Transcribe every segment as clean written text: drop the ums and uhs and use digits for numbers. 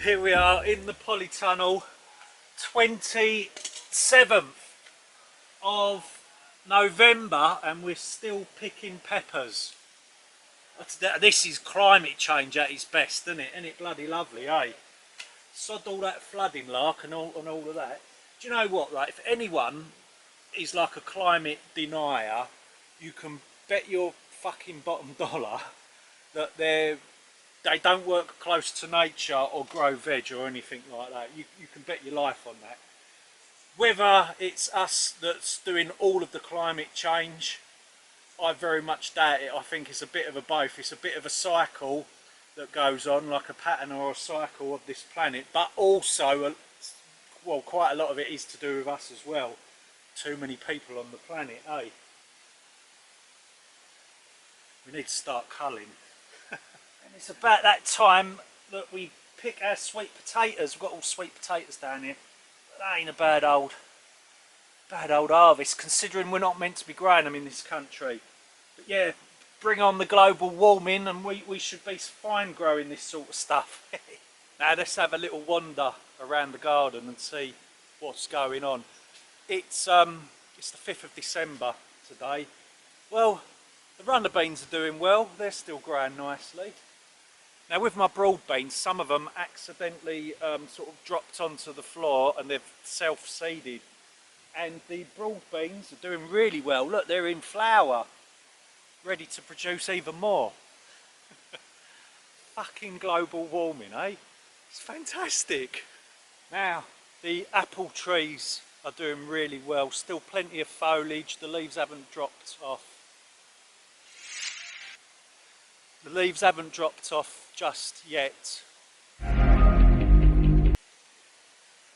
Here we are in the Polytunnel, 27th of November, and we're still picking peppers. This is climate change at its best, isn't it? Isn't it bloody lovely, eh? Sod all that flooding lark and all of that. Do you know what, right? If anyone is like a climate denier, you can bet your fucking bottom dollar that they don't work close to nature or grow veg or anything like that. You can bet your life on that. Whether it's us that's doing all of the climate change, I very much doubt it. I think it's a bit of a both. It's a bit of a cycle that goes on, like a pattern or a cycle of this planet, but also, well, quite a lot of it is to do with us as well. Too many people on the planet, eh? We need to start culling. And it's about that time that we pick our sweet potatoes. We've got all sweet potatoes down here. But that ain't a bad old harvest, considering we're not meant to be growing them in this country. But yeah, bring on the global warming and we should be fine growing this sort of stuff. Now let's have a little wander around the garden and see what's going on. It's the 5th of December today. Well, the runner beans are doing well. They're still growing nicely. Now with my broad beans, some of them accidentally sort of dropped onto the floor and they've self-seeded. And the broad beans are doing really well. Look, they're in flower, ready to produce even more. Fucking global warming, eh? It's fantastic. Now, the apple trees are doing really well. Still plenty of foliage. The leaves haven't dropped off. The leaves haven't dropped off just yet.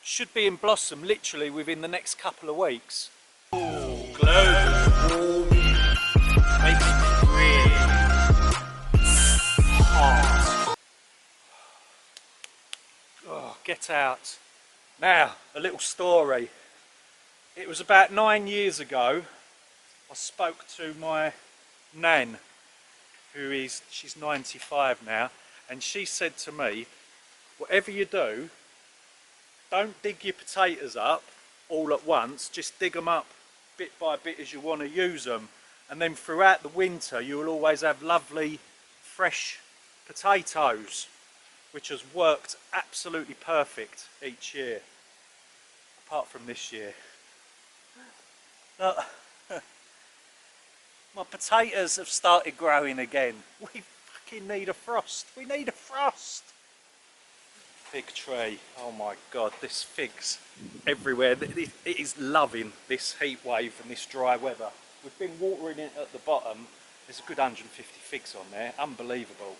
Should be in blossom literally within the next couple of weeks. Oh, global warming makes it really hot. Oh, get out. Now, a little story. It was about 9 years ago, I spoke to my nan, she's 95 now, and she said to me, whatever you do, don't dig your potatoes up all at once, just dig them up bit by bit as you want to use them, and then throughout the winter you will always have lovely fresh potatoes, which has worked absolutely perfect each year, apart from this year. Look, my potatoes have started growing again. We fucking need a frost. We need a frost. Fig tree. Oh my god, this fig's everywhere. It is loving this heat wave and this dry weather. We've been watering it at the bottom. There's a good 150 figs on there. Unbelievable.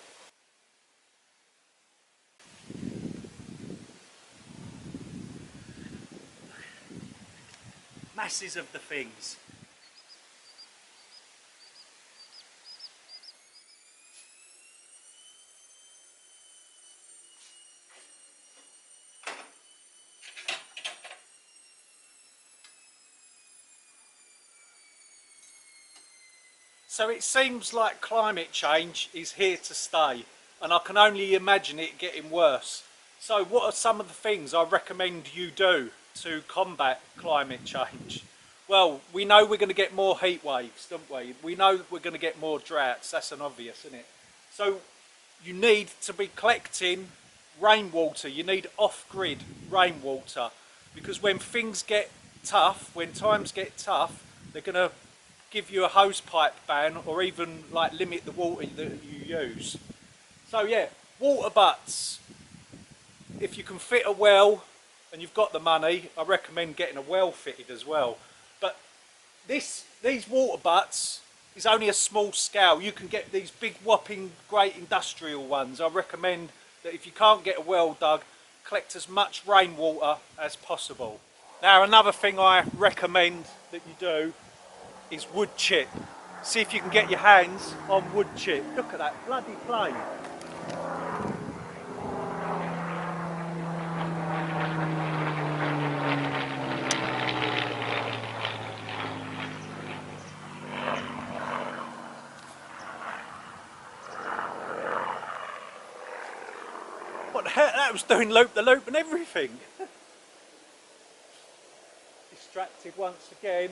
Masses of the things. So it seems like climate change is here to stay, and I can only imagine it getting worse. So what are some of the things I recommend you do to combat climate change? Well, we know we're going to get more heat waves, don't we? We know we're going to get more droughts. That's an obvious, isn't it? So you need to be collecting rainwater. You need off-grid rainwater, because when things get tough, when times get tough, they're going to give you a hose pipe ban, or even like limit the water that you use. So yeah, water butts. If you can fit a well, and you've got the money, I recommend getting a well fitted as well. But these water butts is only a small scale. You can get these big whopping great industrial ones. I recommend that if you can't get a well dug, collect as much rainwater as possible. Now another thing I recommend that you do is wood chip. See if you can get your hands on wood chip. Look at that bloody plane. What the heck, that was doing loop the loop and everything. Distracted once again.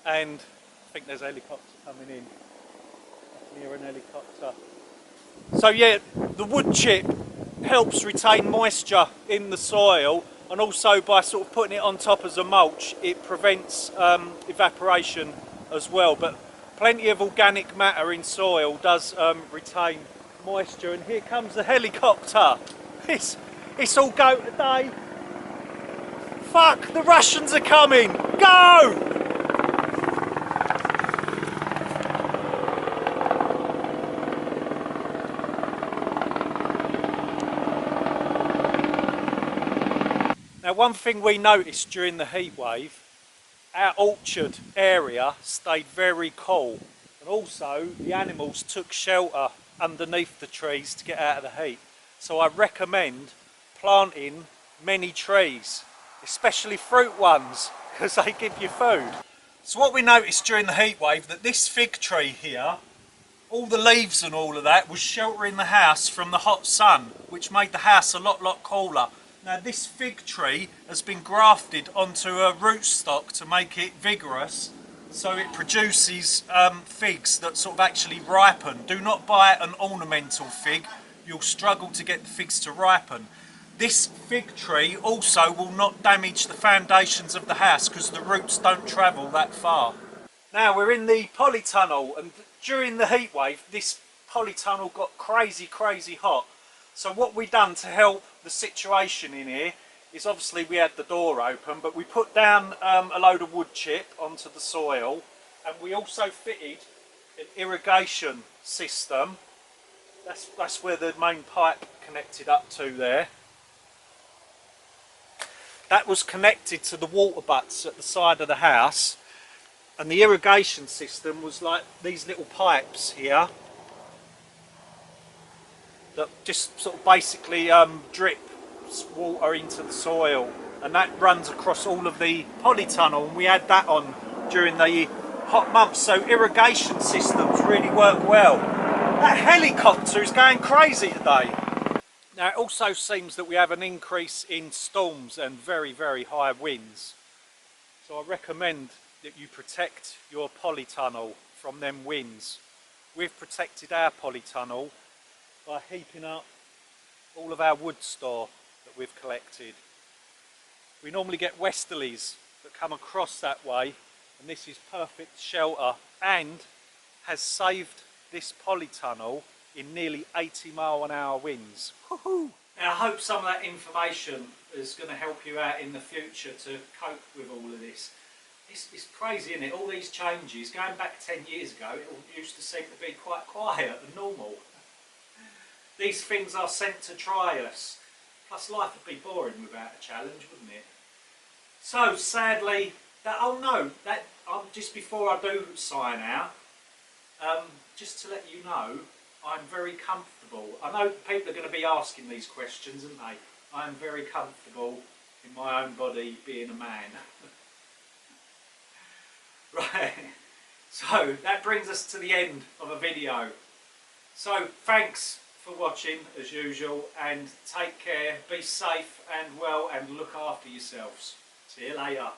And I think there's a helicopter coming in. I can hear an helicopter. So yeah, the wood chip helps retain moisture in the soil, and also by sort of putting it on top as a mulch, it prevents evaporation as well. But plenty of organic matter in soil does retain moisture. And here comes the helicopter. It's all go today. Fuck, the Russians are coming! Go! Now one thing we noticed during the heat wave, our orchard area stayed very cool, and also the animals took shelter underneath the trees to get out of the heat. So I recommend planting many trees, especially fruit ones, because they give you food. So what we noticed during the heat wave, that this fig tree here, all the leaves and all of that was sheltering the house from the hot sun, which made the house a lot cooler. Now this fig tree has been grafted onto a rootstock to make it vigorous, so it produces figs that sort of actually ripen. Do not buy an ornamental fig, you'll struggle to get the figs to ripen. This fig tree also will not damage the foundations of the house because the roots don't travel that far. Now we're in the polytunnel, and during the heat wave this polytunnel got crazy hot. So what we done to help the situation in here is, obviously we had the door open, but we put down a load of wood chip onto the soil, and we also fitted an irrigation system. That's where the main pipe connected up to there. That was connected to the water butts at the side of the house, and the irrigation system was like these little pipes here that just sort of basically drip water into the soil, and that runs across all of the polytunnel, and we had that on during the hot months, so irrigation systems really work well. That helicopter is going crazy today. Now it also seems that we have an increase in storms and very high winds, so I recommend that you protect your polytunnel from them winds. We've protected our polytunnel by heaping up all of our wood store that we've collected. We normally get westerlies that come across that way, and this is perfect shelter and has saved this polytunnel in nearly 80-mile-an-hour winds. Woohoo! Now I hope some of that information is going to help you out in the future to cope with all of this. It's crazy, isn't it? All these changes, going back 10 years ago, it all used to seem to be quite quiet and normal. These things are sent to try us. Plus life would be boring without a challenge, wouldn't it? So sadly, just before I do sign out, just to let you know, I'm very comfortable. I know people are going to be asking these questions, aren't they? I'm very comfortable in my own body being a man. Right, so that brings us to the end of a video. So thanks for watching as usual, and take care, be safe and well, and look after yourselves. See you later.